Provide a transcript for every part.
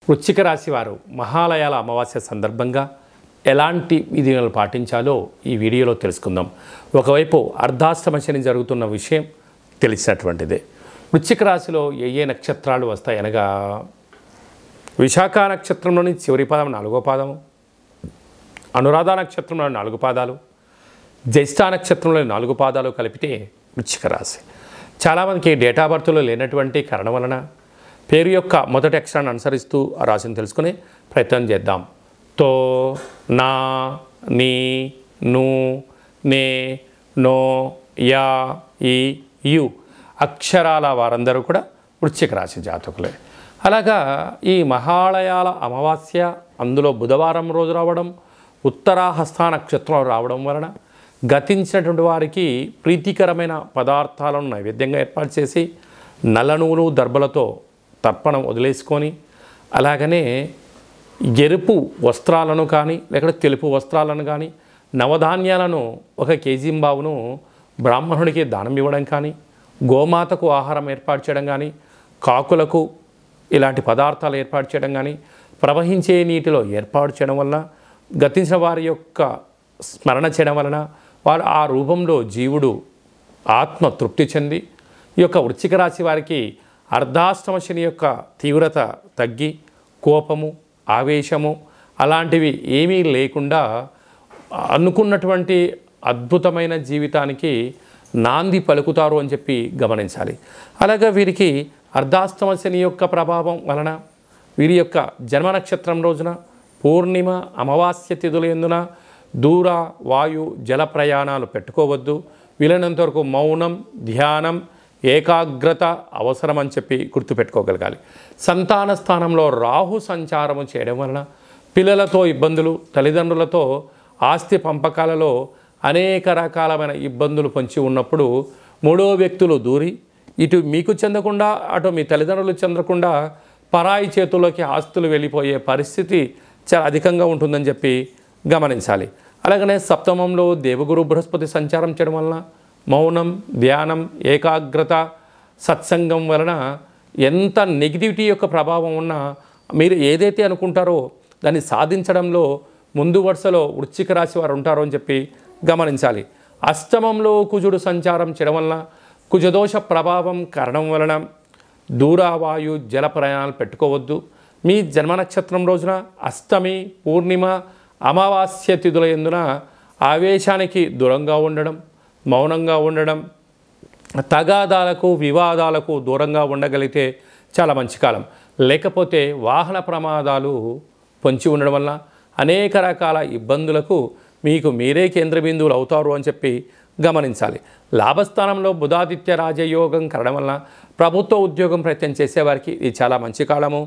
వృశ్చిక రాశి వారు మహాలయాల అమావాస్య సందర్భంగా ఎలాంటి విధులను పాటించాలో ఈ వీడియోలో తెలుసుకుందాం. ఒకవైపు అర్ధాష్టమ శని జరుగుతున్న విషయం తెలిసినటువంటిదే. వృశ్చిక రాశిలో ఏ నక్షత్రాలు వస్తాయి అనగా విశాఖ నక్షత్రంలోని చివరి పాదం 4వ పాదము, అనురాధ నక్షత్రంలో 4 పాదాలు, జ్యేష్ఠ నక్షత్రంలో 4 పాదాలు కలిపితే వృశ్చిక రాశి. చాలామందికి డేట్ ఆఫ్ బర్త్లో లేనటువంటి కారణం వలన పేరు యొక్క మొదటి అక్షరాన్ని అనుసరిస్తూ ఆ రాశిని తెలుసుకునే ప్రయత్నం చేద్దాం. తో, నా, నీ, ను, నే, నో, యా, ఈ, యు అక్షరాల వారందరూ కూడా వృశ్చిక రాశి జాతకులే. అలాగా ఈ మహాలయాల అమావాస్య అందులో బుధవారం రోజు రావడం, ఉత్తరాహస్త నక్షత్రం రావడం వలన గతించినటువంటి వారికి ప్రీతికరమైన పదార్థాలను నైవేద్యంగా ఏర్పాటు చేసి నల్ల నువ్వులు దర్భలతో తర్పణం వదిలేసుకొని, అలాగనే ఎరుపు వస్త్రాలను కానీ లేకపోతే తెలుపు వస్త్రాలను కానీ నవధాన్యాలను 1 కేజీ బావును బ్రాహ్మణుడికి దానం ఇవ్వడం కానీ, గోమాతకు ఆహారం ఏర్పాటు చేయడం కానీ, కాకులకు ఇలాంటి పదార్థాలు ఏర్పాటు చేయడం కానీ ప్రవహించే నీటిలో ఏర్పాటు చేయడం వలన గతించిన వారి యొక్క స్మరణ చేయడం వలన వారు ఆ రూపంలో జీవుడు ఆత్మ తృప్తి చెంది ఈ యొక్క వృశ్చిక రాశి వారికి అర్ధాష్టమ శని యొక్క తీవ్రత తగ్గి కోపము, ఆవేశము అలాంటివి ఏమీ లేకుండా అనుకున్నటువంటి అద్భుతమైన జీవితానికి నాంది పలుకుతారు అని చెప్పి గమనించాలి. అలాగే వీరికి అర్ధాష్టమ శని యొక్క ప్రభావం వలన వీరి యొక్క జన్మ నక్షత్రం రోజున పూర్ణిమ అమావాస్య తిథుల యందున దూర వాయు జల ప్రయాణాలు పెట్టుకోవద్దు. వీలైనంత వరకు మౌనం, ధ్యానం, ఏకాగ్రత అవసరం అని చెప్పి గుర్తుపెట్టుకోగలగాలి. సంతాన స్థానంలో రాహు సంచారము చేయడం వలన పిల్లలతో ఇబ్బందులు, తల్లిదండ్రులతో ఆస్తి పంపకాలలో అనేక రకాలమైన ఇబ్బందులు పొంచి ఉన్నప్పుడు మూడో వ్యక్తులు దూరి ఇటు మీకు చెందకుండా అటు మీ తల్లిదండ్రులు చెందకుండా పరాయి చేతుల్లోకి ఆస్తులు వెళ్ళిపోయే పరిస్థితి చాలా అధికంగా ఉంటుందని చెప్పి గమనించాలి. అలాగనే సప్తమంలో దేవగురు బృహస్పతి సంచారం చేయడం వలన మౌనం, ధ్యానం, ఏకాగ్రత, సత్సంగం వలన ఎంత నెగిటివిటీ యొక్క ప్రభావం ఉన్నా మీరు ఏదైతే అనుకుంటారో దాన్ని సాధించడంలో ముందు వరుసలో వృశ్చిక రాశి వారు ఉంటారో అని చెప్పి గమనించాలి. అష్టమంలో కుజుడు సంచారం చేయడం వలన కుజదోష ప్రభావం కారణం వలన దూరావాయు జల ప్రయాణాలు పెట్టుకోవద్దు. మీ జన్మ నక్షత్రం రోజున అష్టమి, పూర్ణిమ, అమావాస్య తిథుల యందున ఆవేశానికి దూరంగా ఉండడం, మౌనంగా ఉండడం, తగాదాలకు వివాదాలకు దూరంగా ఉండగలిగితే చాలా మంచి కాలం. లేకపోతే వాహన ప్రమాదాలు పొంచి ఉండడం వల్ల అనేక రకాల ఇబ్బందులకు మీకు మీరే కేంద్ర బిందువులు అవుతారు అని చెప్పి గమనించాలి. లాభస్థానంలో బుధాదిత్య రాజయోగం కారణం వలన ప్రభుత్వ ఉద్యోగం ప్రయత్నం చేసేవారికి ఇది చాలా మంచి కాలము.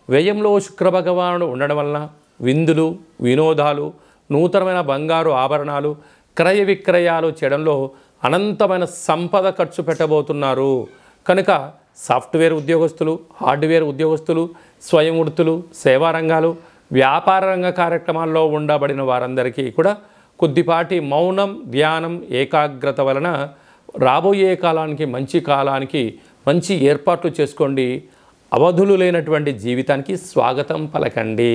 వ్యయంలో శుక్ర భగవానుడు ఉండడం వలన విందులు, వినోదాలు, నూతనమైన బంగారు ఆభరణాలు, క్రయ విక్రయాలు చేయడంలో అనంతమైన సంపద ఖర్చు పెట్టబోతున్నారు. కనుక సాఫ్ట్వేర్ ఉద్యోగస్తులు, హార్డ్వేర్ ఉద్యోగస్తులు, స్వయం వృత్తులు, సేవా రంగాలు, వ్యాపార రంగ కార్యక్రమాల్లో ఉండబడిన వారందరికీ కూడా కొద్దిపాటి మౌనం, ధ్యానం, ఏకాగ్రత వలన రాబోయే కాలానికి మంచి ఏర్పాట్లు చేసుకోండి. అవధులు లేనటువంటి జీవితానికి స్వాగతం పలకండి.